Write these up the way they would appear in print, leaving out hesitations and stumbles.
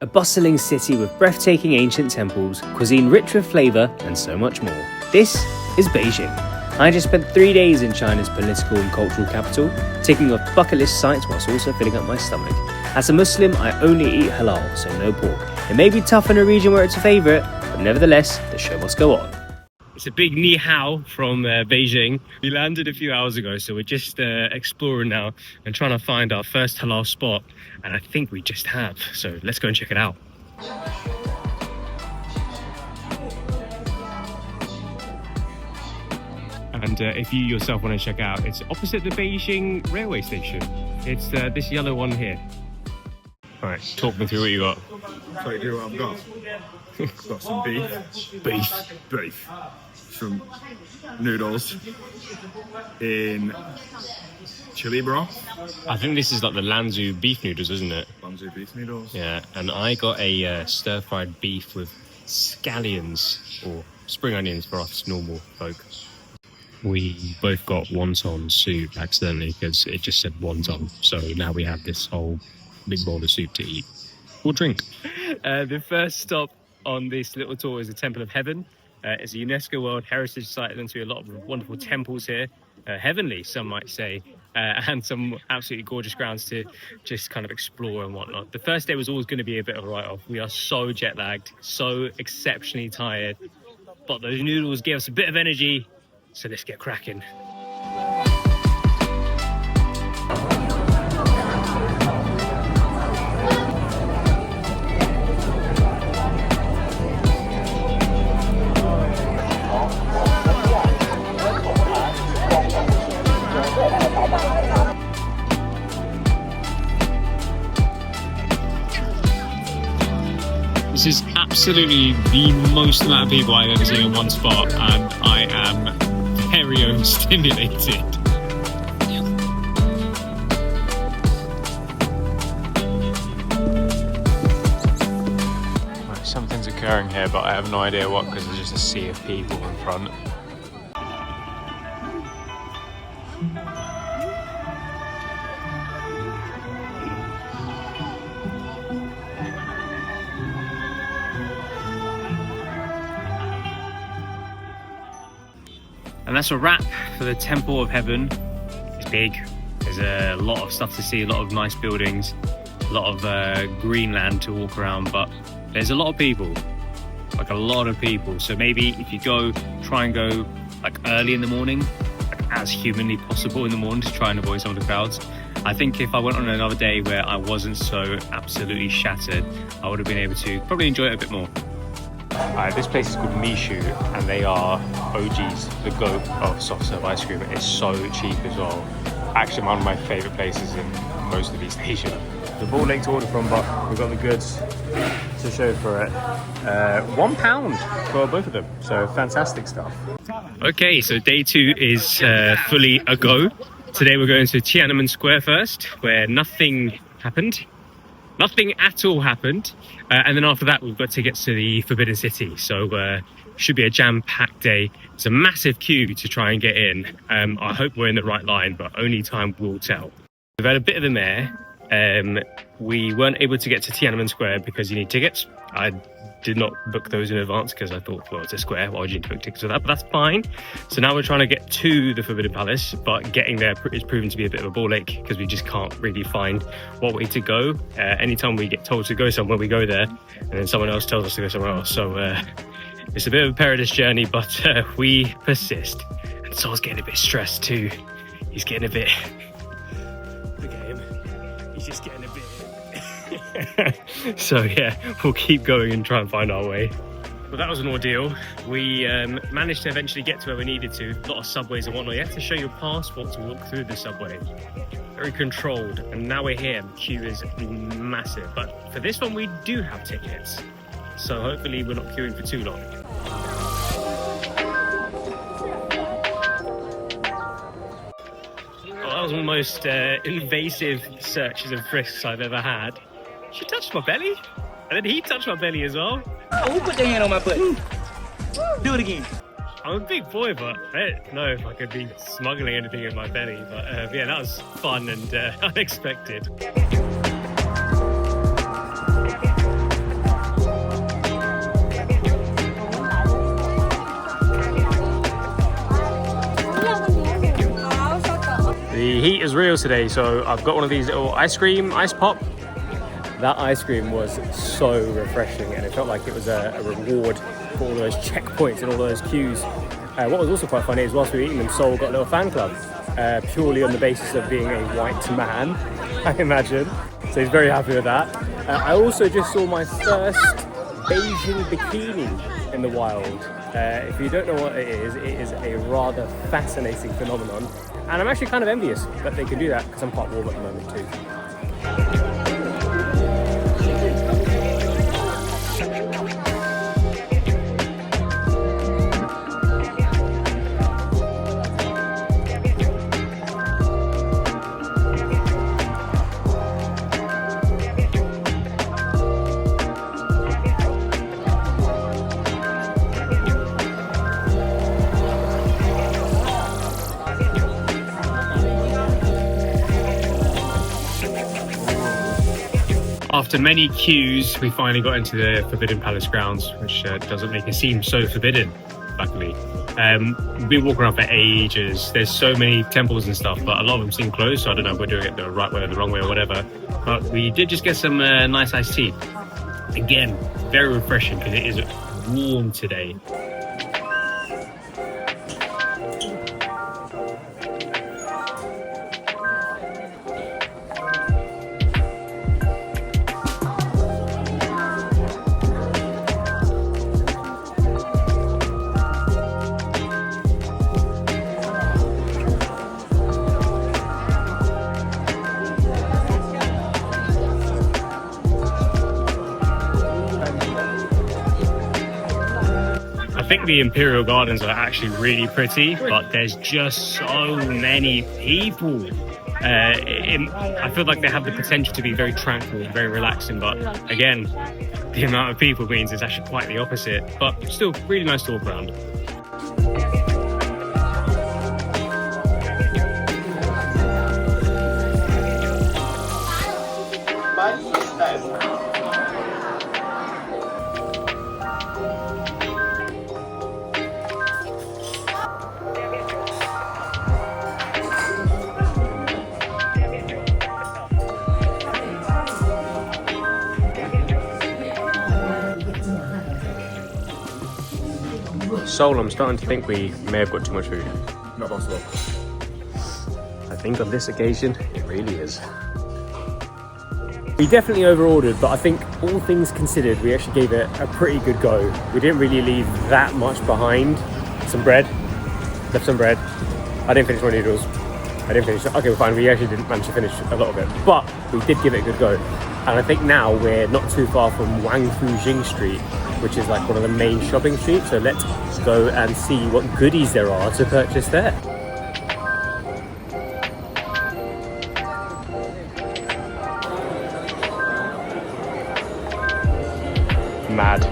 A bustling city with breathtaking ancient temples, cuisine rich with flavour, and so much more. This is Beijing. I just spent 3 days in China's political and cultural capital, ticking off bucket list sites whilst also filling up my stomach. As a Muslim, I only eat halal, so no pork. It may be tough in a region where it's a favourite, but nevertheless, the show must go on. It's a big ni hao from Beijing. We landed a few hours ago, so we're just exploring now and trying to find our first halal spot. And I think we just have, so let's go and check it out. And if you yourself want to check out, it's opposite the Beijing railway station. It's this yellow one here. All right, talk me through what you got. So you what I've got? I've got some beef, some noodles in chili broth. I think this is like the Lanzhou beef noodles, isn't it? Lanzhou beef noodles. Yeah, and I got a stir-fried beef with scallions, or spring onions for us normal folk. We both got wonton soup accidentally because it just said wonton, so now we have this whole big bowl of soup to eat. We'll drink. The first stop on this little tour is the Temple of Heaven. It's a UNESCO World Heritage Site, and to a lot of wonderful temples here. Heavenly, some might say, and some absolutely gorgeous grounds to just kind of explore and whatnot. The first day was always going to be a bit of a write-off. We are so jet-lagged, so exceptionally tired, but those noodles gave us a bit of energy, so let's get cracking. This is absolutely the most amount of people I've ever seen in one spot, and I am very overstimulated. Right, something's occurring here, but I have no idea what, because there's just a sea of people in front. And that's a wrap for the Temple of Heaven. It's big. There's a lot of stuff to see, a lot of nice buildings, a lot of green land to walk around, but there's a lot of people, like a lot of people. So maybe if you go, try and go like early in the morning, like as humanly possible in the morning to try and avoid some of the crowds. I think if I went on another day where I wasn't so absolutely shattered, I would have been able to probably enjoy it a bit more. This place is called Mixue, and they are OGs, the GOAT of soft serve ice cream. It's so cheap as well. Actually, one of my favourite places in most of East Asia. The ball lake to order from, but we've got the goods to show for it. £1 for both of them, so fantastic stuff. Okay, so day 2 is fully a go. Today we're going to Tiananmen Square first, where nothing happened. Nothing at all happened. And then after that, we've got tickets to the Forbidden City. So should be a jam-packed day. It's a massive queue to try and get in. I hope we're in the right line, but only time will tell. We've had a bit of a mare. We weren't able to get to Tiananmen Square because you need tickets. I did not book those in advance because I thought, well, it's a square, why would you need to book tickets for that? But that's fine. So now we're trying to get to the Forbidden Palace, but getting there is proven to be a bit of a ball ache because we just can't really find what way to go. Anytime we get told to go somewhere, we go there, and then someone else tells us to go somewhere else. So it's a bit of a perilous journey, but we persist. And Sol's getting a bit stressed too. He's getting a bit... Look at him. He's just getting a bit... So yeah, we'll keep going and try and find our way. Well, that was an ordeal. We managed to eventually get to where we needed to. A lot of subways and whatnot. You have to show your passport to walk through the subway. Very controlled. And now we're here. The queue is massive. But for this one, we do have tickets. So hopefully we're not queuing for too long. Well, that was one of the most invasive searches and frisks I've ever had. She touched my belly, and then he touched my belly as well. Oh, who put their hand on my butt? Do it again. I'm a big boy, but I don't know if I could be smuggling anything in my belly. But yeah, that was fun and unexpected. The heat is real today, so I've got one of these little ice pop. That ice cream was so refreshing, and it felt like it was a reward for all those checkpoints and all those queues. What was also quite funny is whilst we were eating them, Seoul got a little fan club, purely on the basis of being a white man, I imagine. So he's very happy with that. I also just saw my first Beijing bikini in the wild. If you don't know what it is a rather fascinating phenomenon. And I'm actually kind of envious that they can do that because I'm quite warm at the moment too. After many queues, we finally got into the Forbidden Palace grounds, which doesn't make it seem so forbidden, luckily. We've been walking around for ages. There's so many temples and stuff, but a lot of them seem closed, so I don't know if we're doing it the right way or the wrong way or whatever. But we did just get some nice iced tea. Again, very refreshing because it is warm today. I think the Imperial Gardens are actually really pretty, but there's just so many people. I feel like they have the potential to be very tranquil, very relaxing, but again, the amount of people means it's actually quite the opposite, but still really nice to walk around. Seoul, I'm starting to think we may have got too much food. Not possible. I think on this occasion, it really is. We definitely overordered, but I think all things considered, we actually gave it a pretty good go. We didn't really leave that much behind. Some bread, left some bread. I didn't finish my noodles. I didn't finish, okay, fine, we actually didn't manage to finish a lot of it, but we did give it a good go. And I think now we're not too far from Wangfujing Street, which is like one of the main shopping streets. So let's go and see what goodies there are to purchase there. Mad.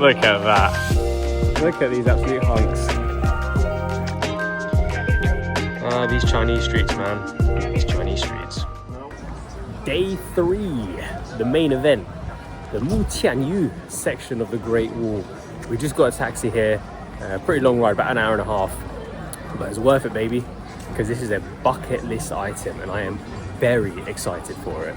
Look at that. Look at these absolute hunks. Ah, these Chinese streets, man. These Chinese streets. Day 3, the main event. the Mutianyu section of the Great Wall. We just got a taxi here, pretty long ride, about an hour and a half, but it's worth it, baby, because this is a bucket list item and I am very excited for it.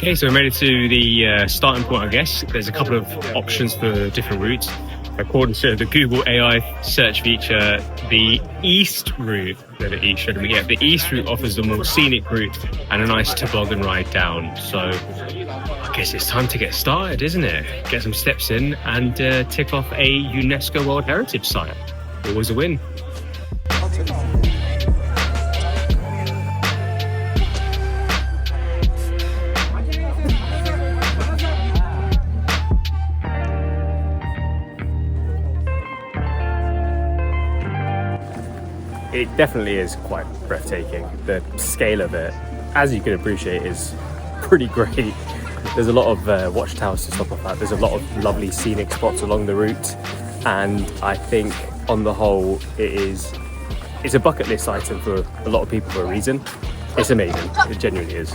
Okay, so we made it to the starting point, I guess. There's a couple of options for different routes. According to the Google AI search feature, the east route, the east route offers the more scenic route and a nice toboggan ride down. So I guess it's time to get started, isn't it? Get some steps in and tick off a UNESCO World Heritage Site. Always a win. It definitely is quite breathtaking. The scale of it, as you can appreciate, is pretty great. There's a lot of watchtowers to stop off at. There's a lot of lovely scenic spots along the route, and I think on the whole it's a bucket list item for a lot of people for a reason. It's amazing, it genuinely is.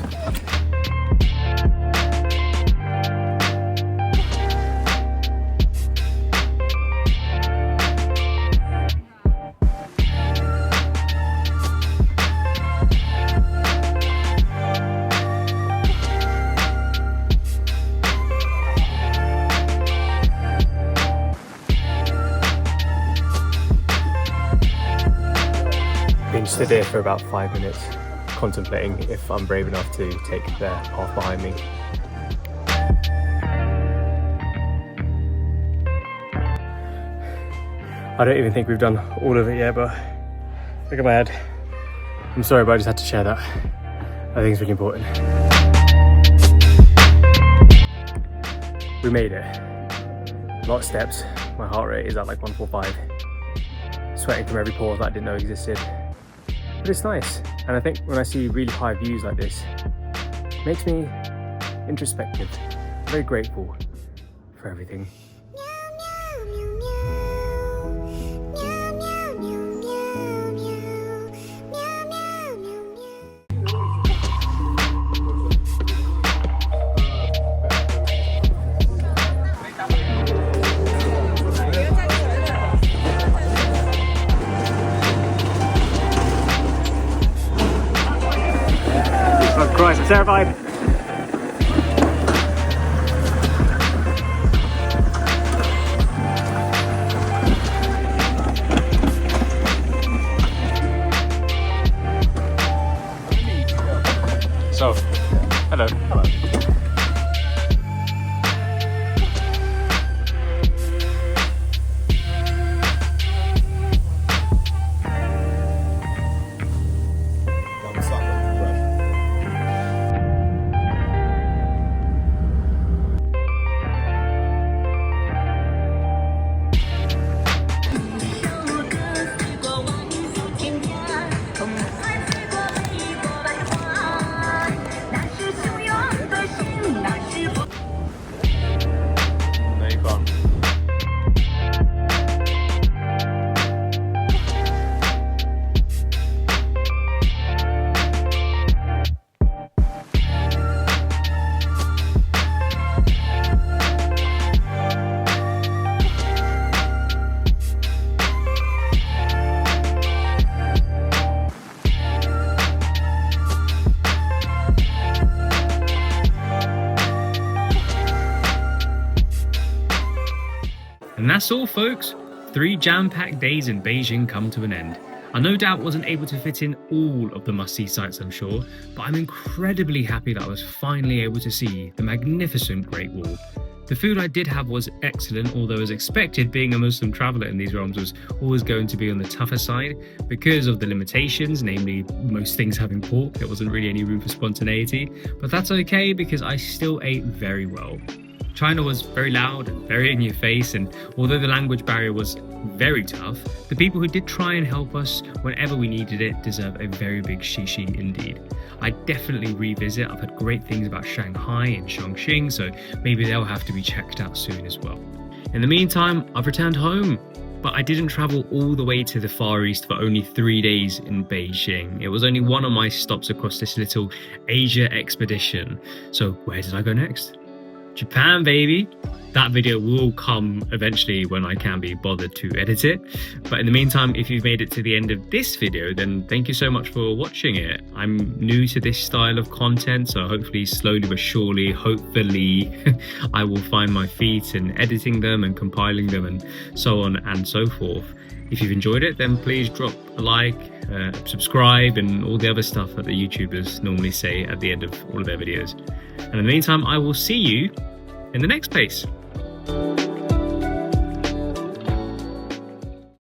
Stood here for about 5 minutes contemplating if I'm brave enough to take the path behind me. I don't even think we've done all of it yet, but look at my head. I'm sorry, but I just had to share that. I think it's really important. We made it. A lot of steps. My heart rate is at like 145. Sweating from every pore that I didn't know existed. But it's nice, and I think when I see really high views like this, it makes me introspective, very grateful for everything. Oh Christ, I'm terrified. So, hello. Hello. And that's all, folks. 3 jam-packed days in Beijing come to an end. I no doubt wasn't able to fit in all of the must-see sites, I'm sure, but I'm incredibly happy that I was finally able to see the magnificent Great Wall. The food I did have was excellent, although as expected, being a Muslim traveller in these realms was always going to be on the tougher side because of the limitations, namely most things having pork. There wasn't really any room for spontaneity, but that's okay because I still ate very well. China was very loud and very in your face, and although the language barrier was very tough, the people who did try and help us whenever we needed it deserve a very big shishi indeed. I definitely revisit. I've heard great things about Shanghai and Chongqing, so maybe they'll have to be checked out soon as well. In the meantime, I've returned home, but I didn't travel all the way to the Far East for only 3 days in Beijing. It was only one of my stops across this little Asia expedition. So where did I go next? Japan, baby. That video will come eventually when I can be bothered to edit it. But in the meantime, if you've made it to the end of this video, then thank you so much for watching it. I'm new to this style of content, so hopefully slowly but surely, hopefully, I will find my feet in editing them and compiling them and so on and so forth. If you've enjoyed it, then please drop a like, subscribe, and all the other stuff that the YouTubers normally say at the end of all of their videos. And in the meantime, I will see you in the next place.